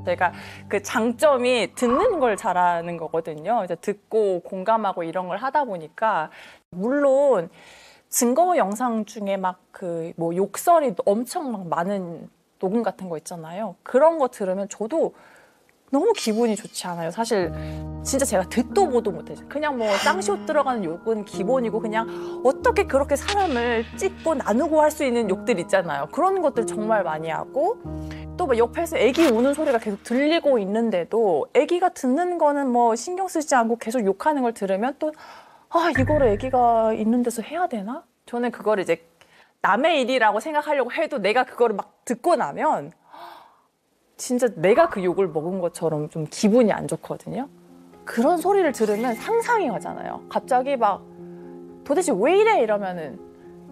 제가 그 장점이 듣는 걸 잘하는 거거든요. 이제 듣고 공감하고 이런 걸 하다 보니까 물론 증거 영상 중에 막 그 뭐 욕설이 엄청 막 많은 녹음 같은 거 있잖아요. 그런 거 들으면 저도 너무 기분이 좋지 않아요. 사실 진짜 제가 듣도 보도 못해요. 그냥 뭐 쌍시옷 들어가는 욕은 기본이고 그냥 어떻게 그렇게 사람을 찢고 나누고 할 수 있는 욕들 있잖아요. 그런 것들 정말 많이 하고 또 뭐 옆에서 애기 우는 소리가 계속 들리고 있는데도 애기가 듣는 거는 뭐 신경 쓰지 않고 계속 욕하는 걸 들으면 또 아, 이거를 애기가 있는 데서 해야 되나? 저는 그거를 이제 남의 일이라고 생각하려고 해도 내가 그거를 막 듣고 나면 진짜 내가 그 욕을 먹은 것처럼 좀 기분이 안 좋거든요. 그런 소리를 들으면 상상이 가잖아요. 갑자기 막 도대체 왜 이래 이러면은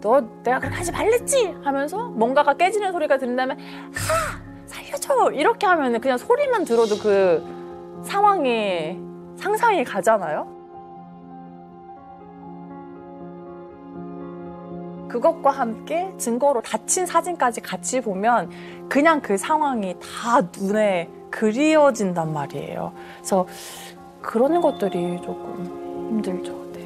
너 내가 그렇게 하지 말랬지 하면서 뭔가가 깨지는 소리가 들린다면 살려줘 이렇게 하면은 그냥 소리만 들어도 그 상황이 상상이 가잖아요. 그것과 함께 증거로 다친 사진까지 같이 보면 그냥 그 상황이 다 눈에 그리워진단 말이에요. 그래서 그런 것들이 조금 힘들죠. 네.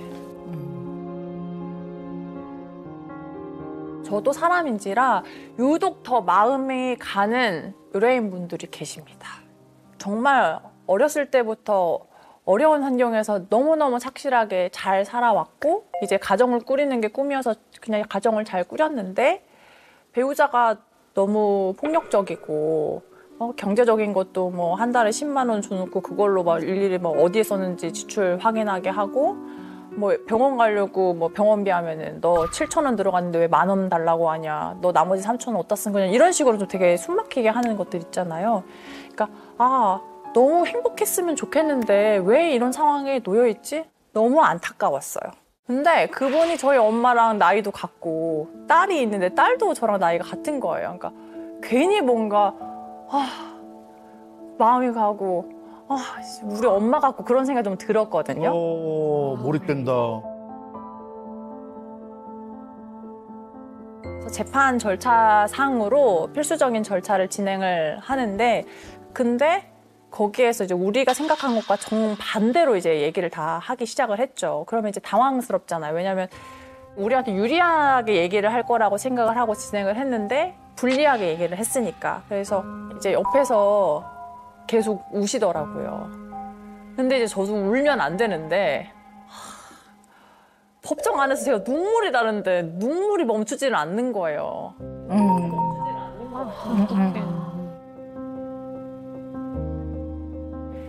저도 사람인지라 유독 더 마음이 가는 의뢰인분들이 계십니다. 정말 어렸을 때부터 어려운 환경에서 너무너무 착실하게 잘 살아왔고 이제 가정을 꾸리는 게 꿈이어서 그냥 가정을 잘 꾸렸는데 배우자가 너무 폭력적이고 경제적인 것도 뭐 한 달에 10만 원 줘놓고 그걸로 막 일일이 뭐 어디에 썼는지 지출 확인하게 하고 뭐 병원 가려고 뭐 병원비 하면은 너 7천 원 들어갔는데 왜 10,000원 달라고 하냐 너 나머지 3천 원 어디다 쓴 거냐 이런 식으로 좀 되게 숨막히게 하는 것들 있잖아요. 그러니까 너무 행복했으면 좋겠는데 왜 이런 상황에 놓여있지? 너무 안타까웠어요. 근데 그분이 저희 엄마랑 나이도 같고 딸이 있는데 딸도 저랑 나이가 같은 거예요. 그러니까 괜히 뭔가 마음이 가고 우리 엄마 같고 그런 생각이 좀 들었거든요. 몰입된다. 재판 절차상으로 필수적인 절차를 진행을 하는데 근데 거기에서 이제 우리가 생각한 것과 정반대로 이제 얘기를 다 하기 시작을 했죠. 그러면 이제 당황스럽잖아요. 왜냐하면 우리한테 유리하게 얘기를 할 거라고 생각을 하고 진행을 했는데 불리하게 얘기를 했으니까. 그래서 이제 옆에서 계속 우시더라고요. 근데 이제 저도 울면 안 되는데 법정 안에서 제가 눈물이 나는데 눈물이 멈추지는 않는 거예요.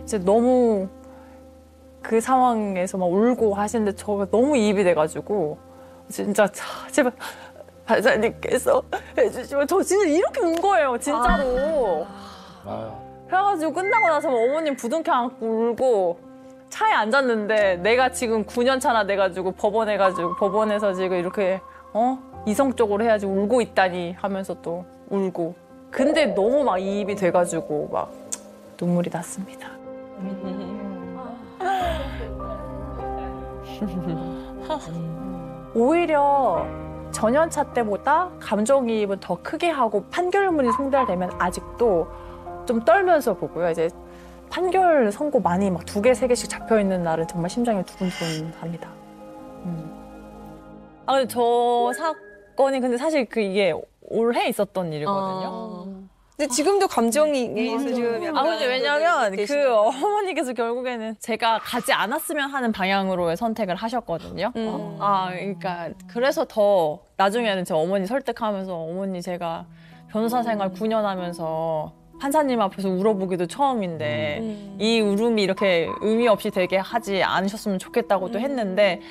이제 너무 그 상황에서 막 울고 하시는데 저가 너무 이입이 돼가지고 진짜 제발 판사님께서 해주시면 저 진짜 이렇게 운 거예요 진짜로. 그래가지고 끝나고 나서 어머님 부둥켜 안고 울고 차에 앉았는데 내가 지금 9년 차나 돼가지고 법원에서 지금 이렇게 이성적으로 해야지 울고 있다니 하면서 또 울고 근데 너무 막 이입이 돼가지고 막 눈물이 났습니다. 오히려 전연차 때보다 감정이입은 더 크게 하고 판결문이 송달되면 아직도 좀 떨면서 보고요. 이제 판결 선고 많이 막 2개, 3개씩 잡혀 있는 날은 정말 심장이 두근두근합니다. 근데 저 사건이 근데 사실 이게 올해 있었던 일이거든요. 근데 지금도 감정이 좀 약간 근데 왜냐면 그 어머니께서 결국에는 제가 가지 않았으면 하는 방향으로의 선택을 하셨거든요. 그러니까 그래서 더 나중에는 제 어머니 설득하면서 어머니 제가 변호사 생활 9년 하면서 판사님 앞에서 울어보기도 처음인데 이 울음이 이렇게 의미 없이 되게 하지 않으셨으면 좋겠다고도 했는데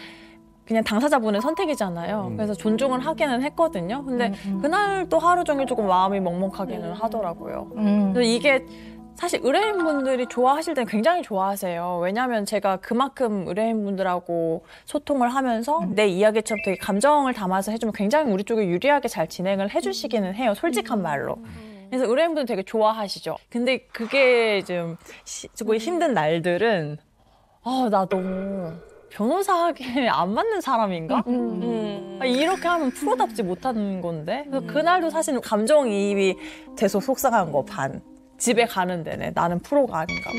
그냥 당사자분의 선택이잖아요. 그래서 존중을 하기는 했거든요. 근데 그날 또 하루 종일 조금 마음이 먹먹하기는 하더라고요. 그래서 이게 사실 의뢰인분들이 좋아하실 때는 굉장히 좋아하세요. 왜냐하면 제가 그만큼 의뢰인분들하고 소통을 하면서 내 이야기처럼 되게 감정을 담아서 해주면 굉장히 우리 쪽에 유리하게 잘 진행을 해주시기는 해요. 솔직한 말로. 그래서 의뢰인분들 되게 좋아하시죠. 근데 그게 좀 힘든 날들은 나 너무 변호사하기에 안 맞는 사람인가? 이렇게 하면 프로답지 못하는 건데. 그래서 그날도 사실은 감정이입이 돼서 속상한 거 반, 집에 가는 데네. 나는 프로가 아닌가 봐.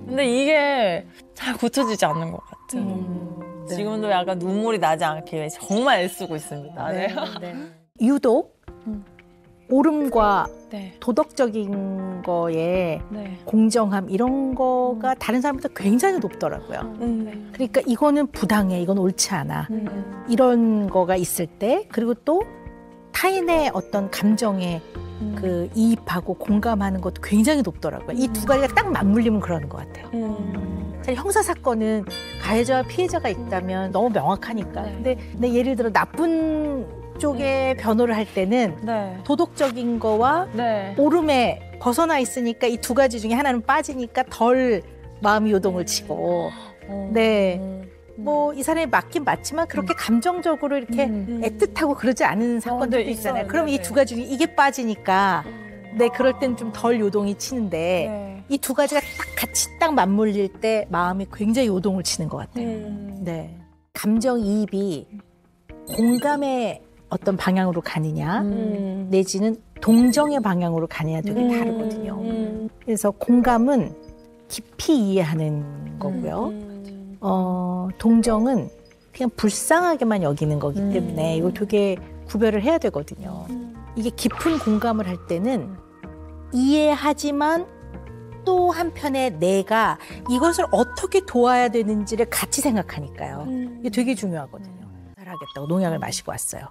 근데 이게 잘 고쳐지지 않는 것 같아요. 지금도 약간 눈물이 나지 않게 정말 애쓰고 있습니다. 네. 유독 옳음과 네. 도덕적인 거에 네. 공정함 이런 거가 다른 사람보다 굉장히 높더라고요. 그러니까 이거는 부당해, 이건 옳지 않아. 이런 거가 있을 때, 그리고 또 타인의 어떤 감정에 그 이입하고 공감하는 것도 굉장히 높더라고요. 이 두 가지가 딱 맞물리면 그러는 것 같아요. 사실 형사 사건은 가해자와 피해자가 있다면 너무 명확하니까. 근데 예를 들어 나쁜 쪽의 변호를 할 때는 네. 도덕적인 거와 네. 옳음에 벗어나 있으니까 이 두 가지 중에 하나는 빠지니까 덜 마음이 요동을 치고. 네. 뭐 이 사람이 맞긴 맞지만 그렇게 감정적으로 이렇게 애틋하고 그러지 않은 사건들도 네, 있잖아요. 있어요. 그럼 네, 이 두 가지 중에 이게 빠지니까 네, 그럴 땐 좀 덜 요동이 치는데 네. 이 두 가지가 딱 같이 딱 맞물릴 때 마음이 굉장히 요동을 치는 것 같아요. 네. 감정이입이 공감의 어떤 방향으로 가느냐 내지는 동정의 방향으로 가느냐 되게 다르거든요. 그래서 공감은 깊이 이해하는 거고요. 동정은 그냥 불쌍하게만 여기는 거기 때문에 이거 되게 구별을 해야 되거든요. 이게 깊은 공감을 할 때는 이해하지만 또 한편에 내가 이것을 어떻게 도와야 되는지를 같이 생각하니까요. 이게 되게 중요하거든요. 잘하겠다고 농약을 마시고 왔어요.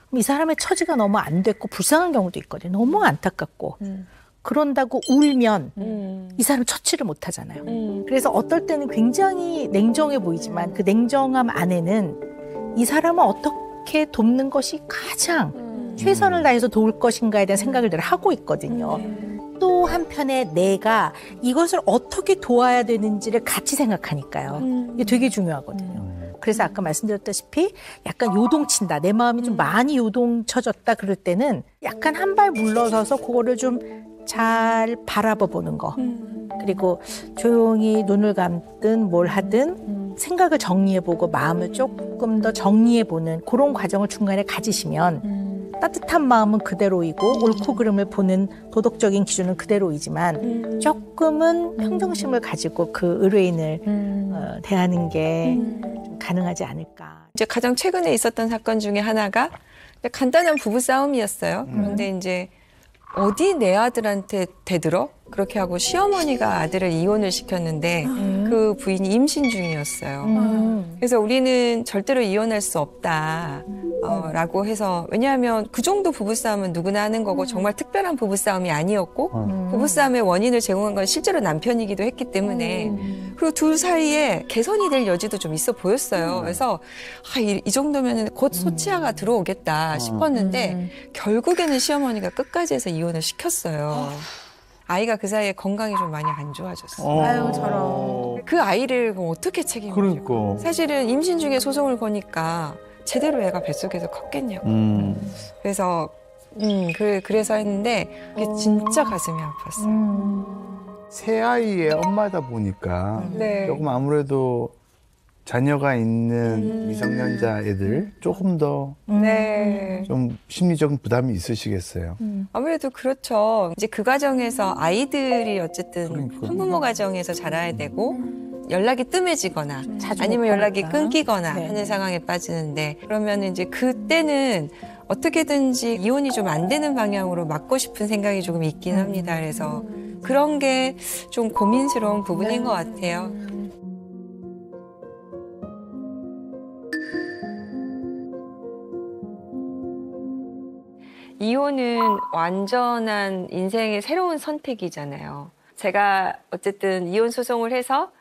그럼 이 사람의 처지가 너무 안 됐고 불쌍한 경우도 있거든요. 너무 안타깝고. 그런다고 울면 이 사람 처치를 못 하잖아요. 그래서 어떨 때는 굉장히 냉정해 보이지만 그 냉정함 안에는 이 사람을 어떻게 돕는 것이 가장 최선을 다해서 도울 것인가에 대한 생각을 늘 하고 있거든요. 또 한편에 내가 이것을 어떻게 도와야 되는지를 같이 생각하니까요. 이게 되게 중요하거든요. 그래서 아까 말씀드렸다시피 약간 요동친다. 내 마음이 좀 많이 요동쳐졌다 그럴 때는 약간 한 발 물러서서 그거를 좀 잘 바라봐 보는 거. 그리고 조용히 눈을 감든 뭘 하든 생각을 정리해보고 마음을 조금 더 정리해보는 그런 과정을 중간에 가지시면 따뜻한 마음은 그대로이고 옳고 그름을 보는 도덕적인 기준은 그대로이지만 조금은 평정심을 가지고 그 의뢰인을 대하는 게 좀 가능하지 않을까. 이제 가장 최근에 있었던 사건 중에 하나가 간단한 부부 싸움이었어요. 그런데 이제 어디 내 아들한테 대들어? 그렇게 하고 시어머니가 아들을 이혼을 시켰는데 그 부인이 임신 중이었어요. 그래서 우리는 절대로 이혼할 수 없다. 라고 해서 왜냐하면 그 정도 부부싸움은 누구나 하는 거고 정말 특별한 부부싸움이 아니었고 부부싸움의 원인을 제공한 건 실제로 남편이기도 했기 때문에 그리고 둘 사이에 개선이 될 여지도 좀 있어 보였어요. 그래서 이 정도면 곧 소치아가 들어오겠다 싶었는데 결국에는 시어머니가 끝까지 해서 이혼을 시켰어요. 아이가 그 사이에 건강이 좀 많이 안 좋아졌어요. 아유 저런. 그 아이를 그럼 어떻게 책임지고. 그러니까. 사실은 임신 중에 소송을 거니까 제대로 애가 뱃속에서 컸겠냐고. 그래서 그래서 했는데 그게 진짜 가슴이 아팠어요. 새 아이의 엄마다 보니까 네. 조금 아무래도 자녀가 있는 미성년자 애들 조금 더 네. 좀 심리적인 부담이 있으시겠어요. 아무래도 그렇죠. 이제 그 과정에서 아이들이 어쨌든 그러니까. 한부모 가정에서 자라야 되고 연락이 뜸해지거나 자주 아니면 못 연락이 보니까. 끊기거나 네. 하는 상황에 빠지는데 그러면 이제 그때는 어떻게든지 이혼이 좀 안 되는 방향으로 막고 싶은 생각이 조금 있긴 합니다. 그래서 그런 게 좀 고민스러운 부분인 것 같아요. 이혼은 완전한 인생의 새로운 선택이잖아요. 제가 어쨌든 이혼 소송을 해서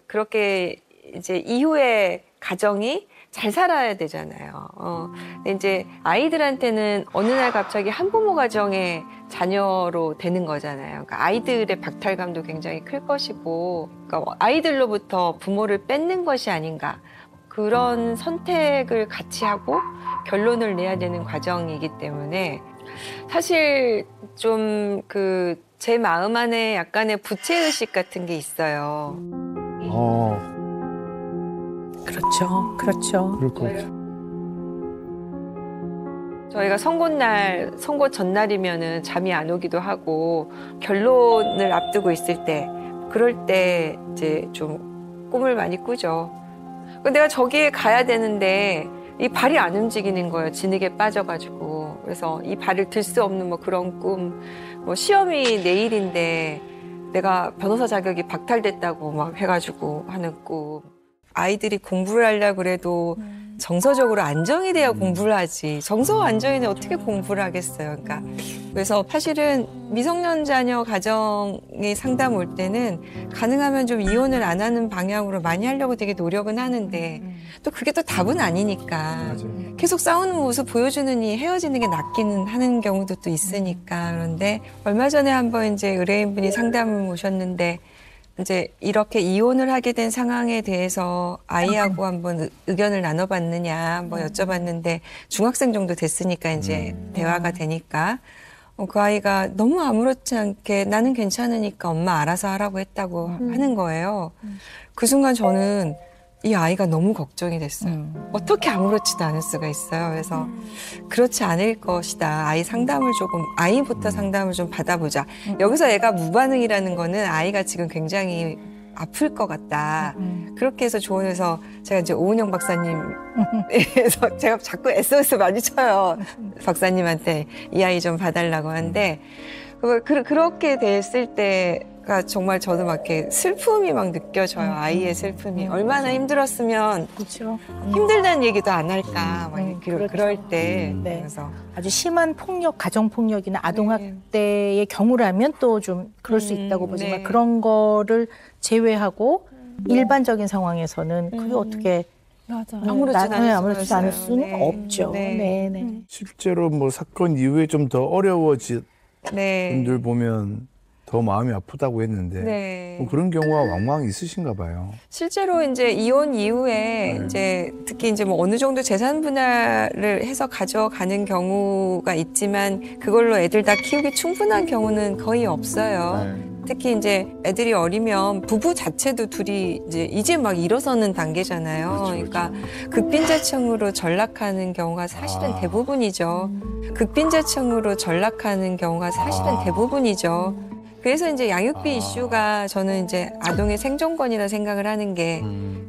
그렇게 이제 이후에 가정이 잘 살아야 되잖아요. 근데 이제 아이들한테는 어느 날 갑자기 한부모 가정의 자녀로 되는 거잖아요. 그러니까 아이들의 박탈감도 굉장히 클 것이고, 그러니까 아이들로부터 부모를 뺏는 것이 아닌가. 그런 선택을 같이 하고 결론을 내야 되는 과정이기 때문에 사실 좀 제 마음 안에 약간의 부채의식 같은 게 있어요. 그렇죠. 그렇죠. 그럴 것 같아요. 저희가 선고 전날이면은 잠이 안 오기도 하고 결론을 앞두고 있을 때, 그럴 때 이제 좀 꿈을 많이 꾸죠. 내가 저기에 가야 되는데 이 발이 안 움직이는 거예요. 진흙에 빠져가지고. 그래서 이 발을 들 수 없는 뭐 그런 꿈, 뭐 시험이 내일인데 내가 변호사 자격이 박탈됐다고 막 해가지고 하는 꿈. 아이들이 공부를 하려고 그래도 정서적으로 안정이 돼야 공부를 하지. 정서 안정이는 어떻게 공부를 하겠어요. 그러니까 그래서 사실은 미성년 자녀 가정의 상담 올 때는 가능하면 좀 이혼을 안 하는 방향으로 많이 하려고 되게 노력은 하는데 또 그게 또 답은 아니니까 맞아요. 계속 싸우는 모습 보여주느니 헤어지는 게 낫기는 하는 경우도 또 있으니까. 그런데 얼마 전에 한번 이제 의뢰인분이 상담을 오셨는데 이제 이렇게 이혼을 하게 된 상황에 대해서 아이하고 한번 의견을 나눠봤느냐 뭐 여쭤봤는데 중학생 정도 됐으니까 이제 대화가 되니까 그 아이가 너무 아무렇지 않게 나는 괜찮으니까 엄마 알아서 하라고 했다고 하는 거예요. 그 순간 저는 이 아이가 너무 걱정이 됐어요. 어떻게 아무렇지도 않을 수가 있어요. 그래서 그렇지 않을 것이다. 아이 상담을 조금, 아이부터 상담을 좀 받아보자. 여기서 애가 무반응이라는 거는 아이가 지금 굉장히 아플 것 같다. 그렇게 해서 조언해서 제가 이제 오은영 박사님에서 제가 자꾸 SOS 많이 쳐요. 박사님한테 이 아이 좀 봐달라고 하는데 그렇게 됐을 때가 정말 저도 막 이렇게 슬픔이 막 느껴져요. 아이의 슬픔이. 얼마나 힘들었으면 그렇죠. 힘들다는 얘기도 안 할까. 막 그렇죠. 그럴 때. 네. 그래서 아주 심한 폭력, 가정폭력이나 아동학대의 경우라면 또 좀 그럴 수 있다고 보지만 네. 그런 거를 제외하고 일반적인 상황에서는 그게 어떻게 맞아요. 아무렇지 않을 수는 네. 없죠. 네. 네. 네. 실제로 뭐 사건 이후에 좀 더 어려워진 네. 분들 보면 더 마음이 아프다고 했는데 네. 뭐 그런 경우가 왕왕 있으신가 봐요. 실제로 이제 이혼 이후에 이제 특히 이제 뭐 어느 정도 재산 분할을 해서 가져가는 경우가 있지만 그걸로 애들 다 키우기 충분한 경우는 거의 없어요. 특히 이제 애들이 어리면 부부 자체도 둘이 이제 막 일어서는 단계잖아요. 그러니까 극빈자층으로 전락하는 경우가 사실은 대부분이죠. 극빈자층으로 전락하는 경우가 사실은 대부분이죠. 그래서 이제 양육비 이슈가 저는 이제 아동의 생존권이라 생각을 하는 게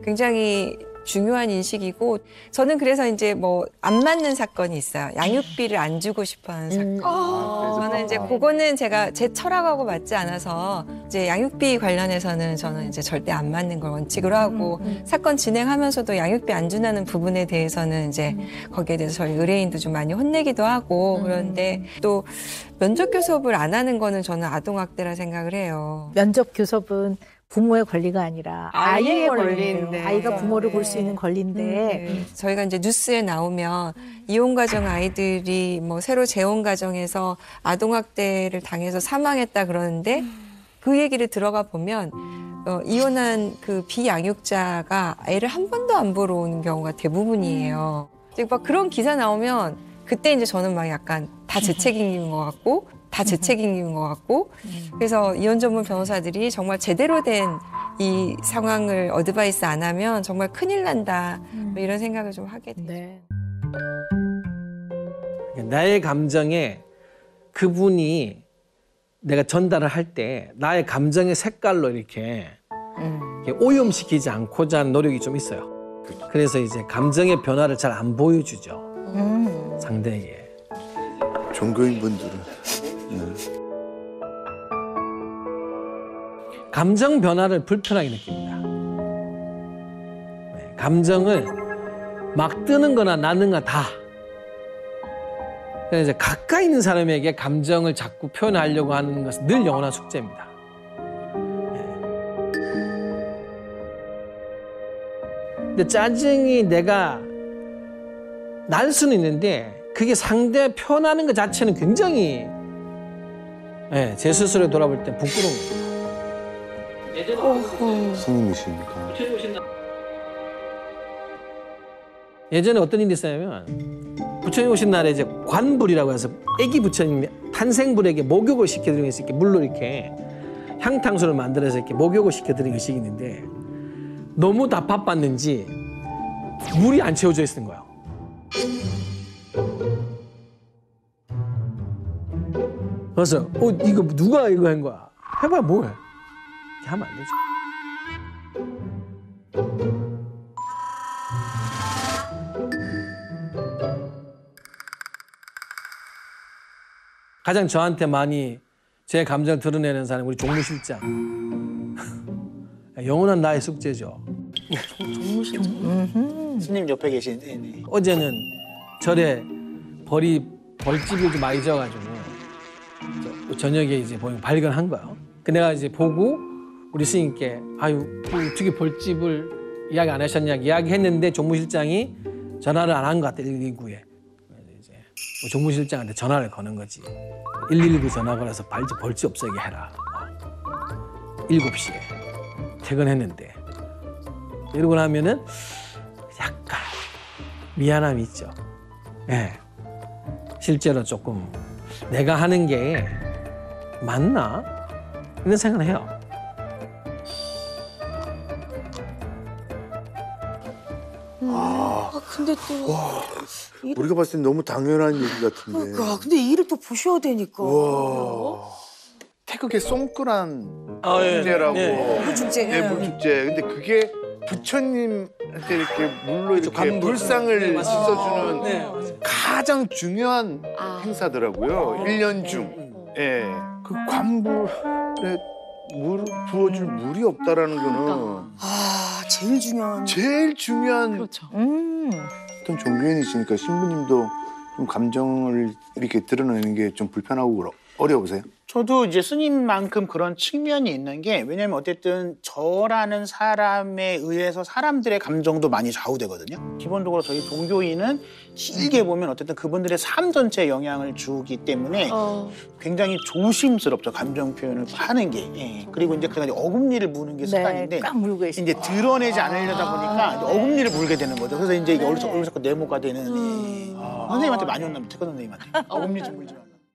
굉장히 중요한 인식이고 저는 그래서 이제 뭐 안 맞는 사건이 있어요. 양육비를 안 주고 싶어 하는 사건. 저는 이제 그거는 제가 제 철학하고 맞지 않아서 이제 양육비 관련해서는 저는 이제 절대 안 맞는 걸 원칙으로 하고 사건 진행하면서도 양육비 안 준다는 부분에 대해서는 이제 거기에 대해서 저희 의뢰인도 좀 많이 혼내기도 하고 그런데 또 면접 교섭을 안 하는 거는 저는 아동학대라 생각을 해요. 면접 교섭은 부모의 권리가 아니라 아이의 권리인데 권리인데. 아이가 부모를 볼 수 있는 권리인데 저희가 이제 뉴스에 나오면 이혼 가정 아이들이 뭐 새로 재혼 가정에서 아동학대를 당해서 사망했다 그러는데 그 얘기를 들어가 보면 이혼한 그 비양육자가 애를 한 번도 안 보러 오는 경우가 대부분이에요. 막 그런 기사 나오면 그때 이제 저는 막 약간 다 제 책임인 것 같고 다 제 책임인 것 같고 그래서 이혼 전문 변호사들이 정말 제대로 된 이 상황을 어드바이스 안 하면 정말 큰일 난다 뭐 이런 생각을 좀 하게 돼요. 네. 나의 감정에 그분이 내가 전달을 할 때 나의 감정의 색깔로 이렇게 오염시키지 않고자 하는 노력이 좀 있어요. 그래서 이제 감정의 변화를 잘 안 보여주죠. 상대에게. 종교인분들은 감정 변화를 불편하게 느낍니다. 네, 감정을 막 뜨는 거나 나는 거 다. 그래서 이제 가까이 있는 사람에게 감정을 자꾸 표현하려고 하는 것은 늘 영원한 숙제입니다. 네. 근데 짜증이 내가 날 수는 있는데 그게 상대 표현하는 것 자체는 굉장히 제 스스로 돌아볼 때 부끄러운 거예요. 스님이시니까. 예전에 어떤 일이 있었냐면 부처님 오신 날에 이제 관불이라고 해서 아기 부처님 탄생불에게 목욕을 시켜드리는 것이 이렇게 물로 이렇게 향탕수를 만들어서 이렇게 목욕을 시켜드리는 것이 있는데 너무 다 바빴는지 물이 안 채워져 있는 거예요. 그래서 이거 누가 이거 한 거야? 해봐야 뭐해? 이렇게 하면 안 되죠. 가장 저한테 많이 제 감정을 드러내는 사람이 우리 종무실장. 영원한 나의 숙제죠. 스님 옆에 계신. 네. 어제는 절에 벌집이 좀 많이 져가지고 저녁에 이제 발견한 거예요. 그 내가 이제 보고 우리 스님께 아유 어떻게 벌집을 이야기 안 하셨냐 이야기했는데 종무실장이 전화를 안 한 것 같아 119에. 이제 종무실장한테 전화를 거는 거지. 119 전화 걸어서 벌집 없애게 해라. 7시에 퇴근했는데 이러고 나면은 약간 미안함이 있죠. 예. 실제로 조금 내가 하는 게 맞나? 이런 생각을 해요. 근데 또 우리가 봤을 땐 너무 당연한 얘기 같은데. 그러니까 근데 이 일을 또 보셔야 되니까. 와. 태극의 송크란 예. 축제라고. 예. 불축제. 네, 불축제. 근데 그게 부처님한테 이렇게 물로 이렇게 관부. 불상을 네, 맞습니다. 씻어주는 네, 맞아요. 가장 중요한 행사더라고요. 1년 중. 예. 그 관불에 부어줄 물이 없다라는 거는 아 제일 중요한. 제일 중요한 그렇죠. 어떤 종교인이시니까 신부님도 좀 감정을 이렇게 드러내는 게 좀 불편하고 어려우세요? 저도 이제 스님만큼 그런 측면이 있는 게 왜냐면 어쨌든 저라는 사람에 의해서 사람들의 감정도 많이 좌우되거든요. 기본적으로 저희 종교인은 길게 보면 어쨌든 그분들의 삶 전체에 영향을 주기 때문에 굉장히 조심스럽죠. 감정 표현을 하는 게. 예. 그리고 이제 그다음에 어금니를 무는 게 습관인데 꽉 물고 계시. 이제 드러내지 않으려다 보니까 이제 어금니를 물게 되는 거죠. 그래서 이제 이게 얼굴 자꾸 네모가 되는. 예. 선생님한테 많이 혼납니다. 태권 선생님한테. 어금니 좀 물지 말라.